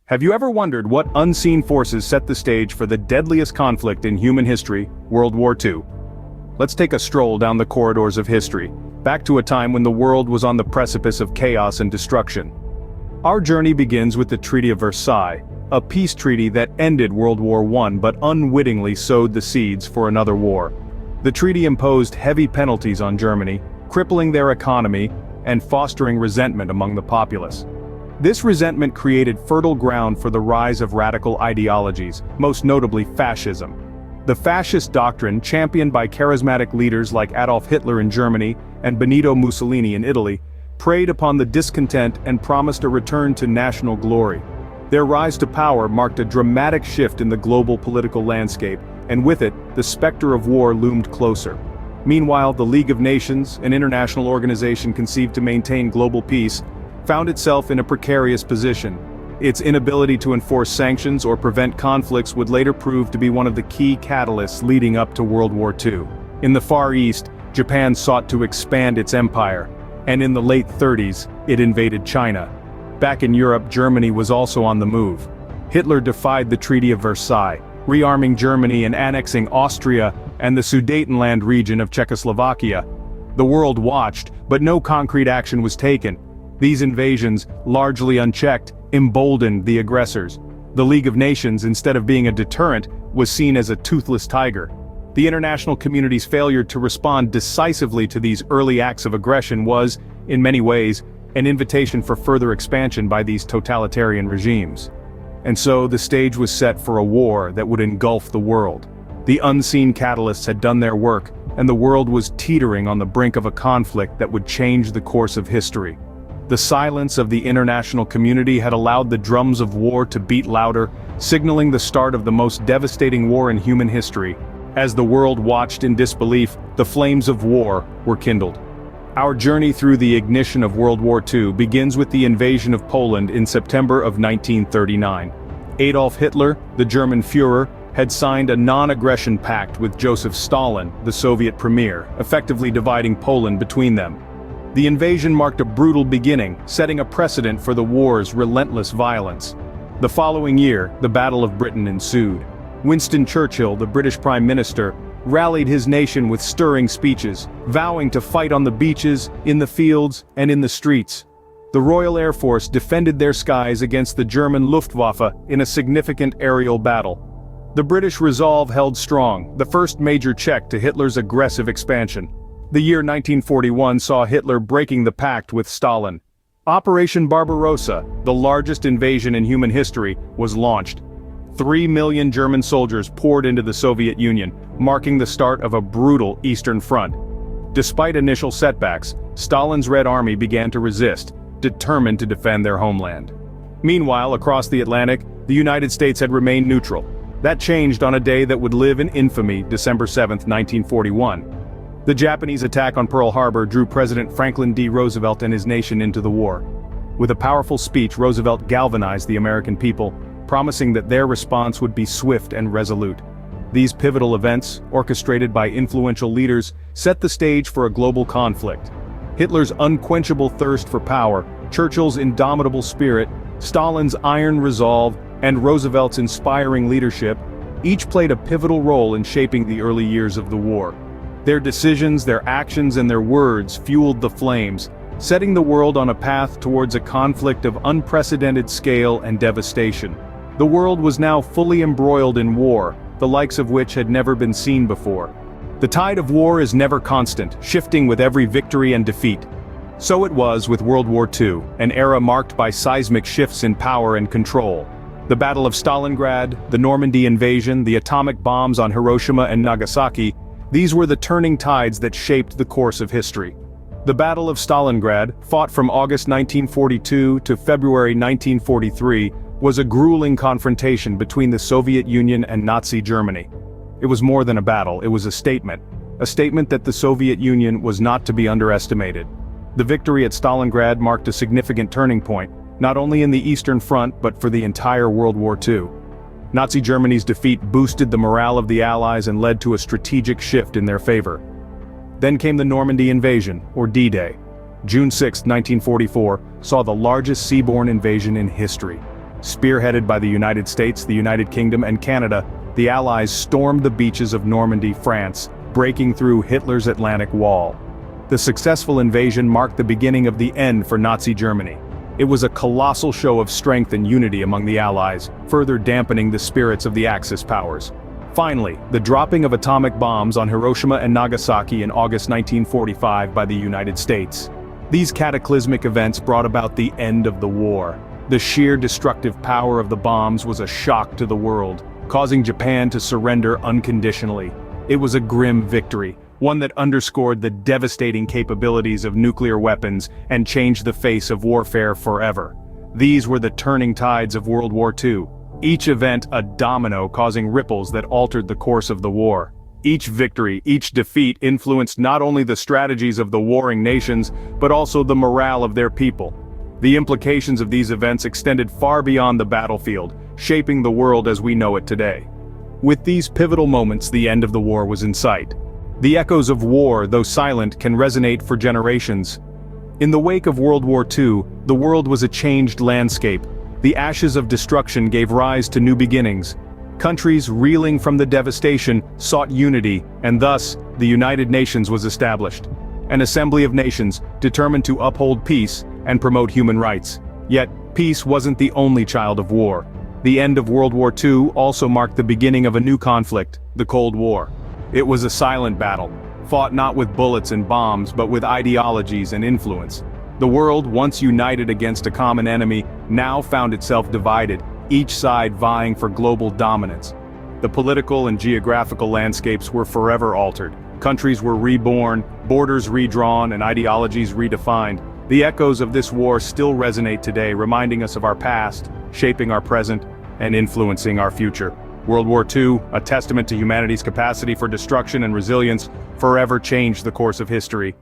Have you ever wondered what unseen forces set the stage for the deadliest conflict in human history, World War II? Let's take a stroll down the corridors of history, back to a time when the world was on the precipice of chaos and destruction. Our journey begins with the Treaty of Versailles, a peace treaty that ended World War I but unwittingly sowed the seeds for another war. The treaty imposed heavy penalties on Germany, crippling their economy and fostering resentment among the populace. This resentment created fertile ground for the rise of radical ideologies, most notably fascism. The fascist doctrine, championed by charismatic leaders like Adolf Hitler in Germany and Benito Mussolini in Italy, preyed upon the discontent and promised a return to national glory. Their rise to power marked a dramatic shift in the global political landscape, and with it, the specter of war loomed closer. Meanwhile, the League of Nations, an international organization conceived to maintain global peace, found itself in a precarious position. Its inability to enforce sanctions or prevent conflicts would later prove to be one of the key catalysts leading up to World War II. In the Far East, Japan sought to expand its empire, and in the late 30s, it invaded China. Back in Europe, Germany was also on the move. Hitler defied the Treaty of Versailles, rearming Germany and annexing Austria and the Sudetenland region of Czechoslovakia. The world watched, but no concrete action was taken. These invasions, largely unchecked, emboldened the aggressors. The League of Nations, instead of being a deterrent, was seen as a toothless tiger. The international community's failure to respond decisively to these early acts of aggression was, in many ways, an invitation for further expansion by these totalitarian regimes. And so the stage was set for a war that would engulf the world. The unseen catalysts had done their work, and the world was teetering on the brink of a conflict that would change the course of history. The silence of the international community had allowed the drums of war to beat louder, signaling the start of the most devastating war in human history. As the world watched in disbelief, the flames of war were kindled. Our journey through the ignition of World War II begins with the invasion of Poland in September of 1939. Adolf Hitler, the German Führer, had signed a non-aggression pact with Joseph Stalin, the Soviet premier, effectively dividing Poland between them. The invasion marked a brutal beginning, setting a precedent for the war's relentless violence. The following year, the Battle of Britain ensued. Winston Churchill, the British Prime Minister, rallied his nation with stirring speeches, vowing to fight on the beaches, in the fields, and in the streets. The Royal Air Force defended their skies against the German Luftwaffe in a significant aerial battle. The British resolve held strong, the first major check to Hitler's aggressive expansion. The year 1941 saw Hitler breaking the pact with Stalin. Operation Barbarossa, the largest invasion in human history, was launched. 3 million German soldiers poured into the Soviet Union, marking the start of a brutal Eastern Front. Despite initial setbacks, Stalin's Red Army began to resist, determined to defend their homeland. Meanwhile, across the Atlantic, the United States had remained neutral. That changed on a day that would live in infamy, December 7, 1941. The Japanese attack on Pearl Harbor drew President Franklin D. Roosevelt and his nation into the war. With a powerful speech, Roosevelt galvanized the American people, promising that their response would be swift and resolute. These pivotal events, orchestrated by influential leaders, set the stage for a global conflict. Hitler's unquenchable thirst for power, Churchill's indomitable spirit, Stalin's iron resolve, and Roosevelt's inspiring leadership, each played a pivotal role in shaping the early years of the war. Their decisions, their actions, and their words fueled the flames, setting the world on a path towards a conflict of unprecedented scale and devastation. The world was now fully embroiled in war, the likes of which had never been seen before. The tide of war is never constant, shifting with every victory and defeat. So it was with World War II, an era marked by seismic shifts in power and control. The Battle of Stalingrad, the Normandy invasion, the atomic bombs on Hiroshima and Nagasaki, these were the turning tides that shaped the course of history. The Battle of Stalingrad, fought from August 1942 to February 1943, was a grueling confrontation between the Soviet Union and Nazi Germany. It was more than a battle, it was a statement that the Soviet Union was not to be underestimated. The victory at Stalingrad marked a significant turning point, not only in the Eastern Front but for the entire World War II. Nazi Germany's defeat boosted the morale of the Allies and led to a strategic shift in their favor. Then came the Normandy invasion, or D-Day. June 6, 1944, saw the largest seaborne invasion in history. Spearheaded by the United States, the United Kingdom, and Canada, the Allies stormed the beaches of Normandy, France, breaking through Hitler's Atlantic Wall. The successful invasion marked the beginning of the end for Nazi Germany. It was a colossal show of strength and unity among the Allies, further dampening the spirits of the Axis powers. Finally, the dropping of atomic bombs on Hiroshima and Nagasaki in August 1945 by the United States. These cataclysmic events brought about the end of the war. The sheer destructive power of the bombs was a shock to the world, causing Japan to surrender unconditionally. It was a grim victory, one that underscored the devastating capabilities of nuclear weapons and changed the face of warfare forever. These were the turning tides of World War II. Each event a domino causing ripples that altered the course of the war. Each victory, each defeat influenced not only the strategies of the warring nations, but also the morale of their people. The implications of these events extended far beyond the battlefield, shaping the world as we know it today. With these pivotal moments, the end of the war was in sight. The echoes of war, though silent, can resonate for generations. In the wake of World War II, the world was a changed landscape. The ashes of destruction gave rise to new beginnings. Countries reeling from the devastation sought unity, and thus, the United Nations was established. An assembly of nations determined to uphold peace and promote human rights. Yet, peace wasn't the only child of war. The end of World War II also marked the beginning of a new conflict, the Cold War. It was a silent battle, fought not with bullets and bombs but with ideologies and influence. The world, once united against a common enemy, now found itself divided, each side vying for global dominance. The political and geographical landscapes were forever altered. Countries were reborn, borders redrawn, and ideologies redefined. The echoes of this war still resonate today, reminding us of our past, shaping our present, and influencing our future. World War II, a testament to humanity's capacity for destruction and resilience, forever changed the course of history.